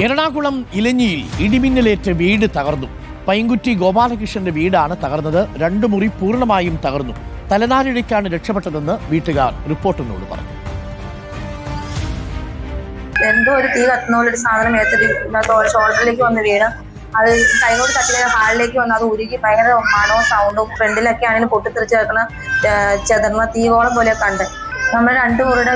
എറണാകുളം ഇലഞ്ഞിയിൽ ഇടിമിന്നലേറ്റ് വീട് തകർന്നു. പൈങ്കുറ്റി ഗോപാലകൃഷ്ണന്റെ വീടാണ് തകർന്നത്. 2 മുറി പൂർണ്ണമായും തകർന്നു. തലനാരിഴയ്ക്കാണ് രക്ഷപ്പെട്ടതെന്ന് വീട്ടുകാർ റിപ്പോർട്ടിനോട് പറഞ്ഞു. എന്തോ ഒരു തീ കത്തുന്നൊരു സാധനം ഷോൾഡറിലേക്ക് വന്ന് വീണ് അത് കൈകൊണ്ട് തട്ടിയ ഹാളിലേക്ക് വന്ന് അത് ഉരുകി ഭയങ്കര മണവും സൗണ്ടും ഫ്രണ്ടിലൊക്കെ ആണെങ്കിലും പൊട്ടിത്തെറിച്ച് കിടക്കുന്ന ചെതർന്ന തീകോളം പോലെ കണ്ട് നമ്മുടെ 2 മുറിയുടെ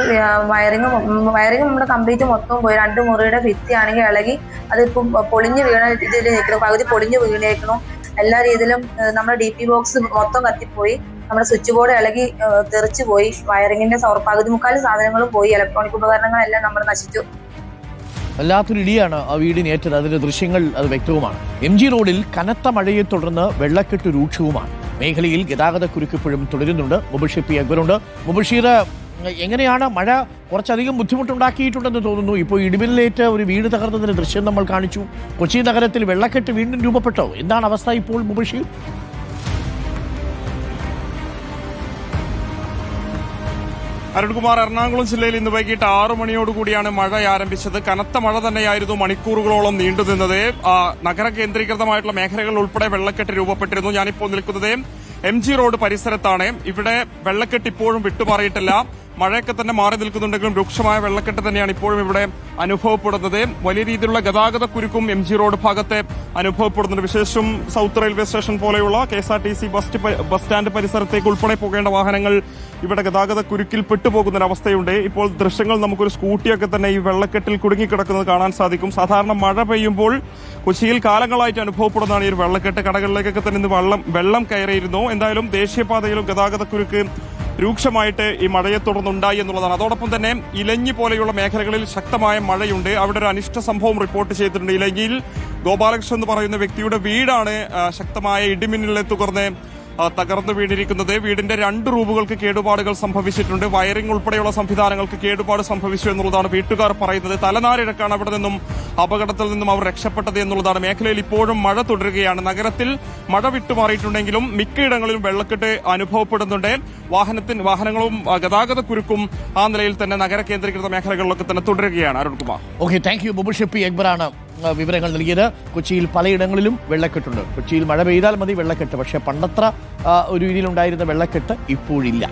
വയറിങ് നമ്മുടെ കംപ്ലീറ്റ് മൊത്തം പോയി. 2 മുറിയുടെ ഭിത്തി ആണെങ്കിൽ ഇളകി അതിപ്പം പൊളിഞ്ഞു വീണ ഇതിൽ നിൽക്കുന്നു, പകുതി പൊളിഞ്ഞു വീണേക്കുന്നു. എല്ലാ രീതിയിലും നമ്മുടെ DP ബോക്സ് മൊത്തം കത്തിപ്പോയി. നമ്മുടെ സ്വിച്ച് ബോർഡ് ഇളകി തെറിച്ചു പോയി. വയറിങ്ങിന്റെ പകുതി മുക്കാൽ സാധനങ്ങളും പോയി. ഇലക്ട്രോണിക് ഉപകരണങ്ങളെല്ലാം നമ്മൾ നശിച്ചു. വല്ലാത്തൊരു ഇടിയാണ് ആ വീടിനേറ്റത്. അതിന്റെ ദൃശ്യങ്ങൾ അത് വ്യക്തവുമാണ്. MG റോഡിൽ കനത്ത മഴയെ തുടർന്ന് വെള്ളക്കെട്ട് രൂക്ഷവുമാണ്. മേഖലയിൽ ഗതാഗത കുരുക്കിപ്പോഴും തുടരുന്നുണ്ട്. മുബഷീർ പി അക്ബറുണ്ട്. മുബഷീർ, എങ്ങനെയാണ് മഴ കുറച്ചധികം ബുദ്ധിമുട്ടുണ്ടാക്കിയിട്ടുണ്ടെന്ന് തോന്നുന്നു? ഇപ്പോൾ ഇടിമിന്നലേറ്റ് ഒരു വീട് തകർന്നതിന്റെ ദൃശ്യം നമ്മൾ കാണിച്ചു. കൊച്ചി നഗരത്തിൽ വെള്ളക്കെട്ട് വീണ്ടും രൂപപ്പെട്ടോ? എന്താണ് അവസ്ഥ ഇപ്പോൾ മുബഷീർ? അരുൺകുമാർ, എറണാകുളം ജില്ലയിൽ ഇന്ന് വൈകിട്ട് 6 മണിയോടുകൂടിയാണ് മഴ ആരംഭിച്ചത്. കനത്ത മഴ തന്നെയായിരുന്നു മണിക്കൂറുകളോളം നീണ്ടുനിന്നത്. നഗര കേന്ദ്രീകൃതമായിട്ടുള്ള മേഖലകൾ ഉൾപ്പെടെ വെള്ളക്കെട്ട് രൂപപ്പെട്ടിരുന്നു. ഞാനിപ്പോൾ നിൽക്കുന്നത് MG റോഡ് പരിസരത്താണ്. ഇവിടെ വെള്ളക്കെട്ട് ഇപ്പോഴും വിട്ടുമാറിയിട്ടില്ല. മഴയൊക്കെ തന്നെ മാറി നിൽക്കുന്നുണ്ടെങ്കിലും രൂക്ഷമായ വെള്ളക്കെട്ട് തന്നെയാണ് ഇപ്പോഴും ഇവിടെ അനുഭവപ്പെടുന്നത്. വലിയ രീതിയിലുള്ള ഗതാഗത കുരുക്കും MG റോഡ് ഭാഗത്തെ അനുഭവപ്പെടുന്നുണ്ട്. വിശേഷം സൗത്ത് റെയിൽവേ സ്റ്റേഷൻ പോലെയുള്ള KSRTC ബസ് സ്റ്റാൻഡ് പരിസരത്തേക്ക് ഉൾപ്പെടെ പോകേണ്ട വാഹനങ്ങൾ ഇവിടെ ഗതാഗത കുരുക്കിൽ പെട്ടുപോകുന്നൊരവസ്ഥയുണ്ട്. ഇപ്പോൾ ദൃശ്യങ്ങൾ നമുക്കൊരു സ്കൂട്ടിയൊക്കെ തന്നെ ഈ വെള്ളക്കെട്ടിൽ കുടുങ്ങിക്കിടക്കുന്നത് കാണാൻ സാധിക്കും. സാധാരണ മഴ പെയ്യുമ്പോൾ കൊച്ചിയിൽ കാലങ്ങളായിട്ട് അനുഭവപ്പെടുന്നതാണ് ഈ ഒരു വെള്ളക്കെട്ട്. കടകളിലേക്കൊക്കെ തന്നെ ഇന്ന് വെള്ളം കയറിയിരുന്നു. എന്തായാലും ദേശീയപാതയിലും ഗതാഗത കുരുക്ക് രൂക്ഷമായിട്ട് ഈ മഴയെ തുടർന്നുണ്ടായി എന്നുള്ളതാണ്. അതോടൊപ്പം തന്നെ ഇലഞ്ഞി പോലെയുള്ള മേഖലകളിൽ ശക്തമായ മഴയുണ്ട്. അവിടെ ഒരു അനിഷ്ട സംഭവം റിപ്പോർട്ട് ചെയ്തിട്ടുണ്ട്. ഇലഞ്ഞിയിൽ ഗോപാലകൃഷ്ണൻ എന്ന് പറയുന്ന വ്യക്തിയുടെ വീടാണ് ശക്തമായ ഇടിമിന്നലിനെ തുടർന്ന് തകർന്നു വീണിരിക്കുന്നത്. വീടിന്റെ 2 റൂമുകൾക്ക് കേടുപാടുകൾ സംഭവിച്ചിട്ടുണ്ട്. വയറിംഗ് ഉൾപ്പെടെയുള്ള സംവിധാനങ്ങൾക്ക് കേടുപാട് സംഭവിച്ചു എന്നുള്ളതാണ് വീട്ടുകാർ പറയുന്നത്. തലനാരിഴക്കാണ് അവിടെ നിന്നും അപകടത്തിൽ നിന്നും അവർ രക്ഷപ്പെട്ടത് എന്നുള്ളതാണ്. മേഖലയിൽ ഇപ്പോഴും മഴ തുടരുകയാണ്. നഗരത്തിൽ മഴ വിട്ടുമാറിയിട്ടുണ്ടെങ്കിലും മിക്കയിടങ്ങളിലും വെള്ളക്കെട്ട് അനുഭവപ്പെടുന്നുണ്ട്. വാഹനങ്ങളും ഗതാഗത കുരുക്കും ആ നിലയിൽ തന്നെ നഗര കേന്ദ്രീകൃത മേഖലകളിലൊക്കെ തന്നെ തുടരുകയാണ്. Arunkumar, okay, thank you. Mubasheer P അക്ബറാണ് വിവരങ്ങൾ നൽകിയത്. കൊച്ചിയിൽ പലയിടങ്ങളിലും വെള്ളക്കെട്ടുണ്ട്. കൊച്ചിയിൽ മഴ പെയ്താൽ മതി വെള്ളക്കെട്ട്, പക്ഷേ പണ്ടത്ര ഒരു രീതിയിലുണ്ടായിരുന്ന വെള്ളക്കെട്ട് ഇപ്പോഴില്ല.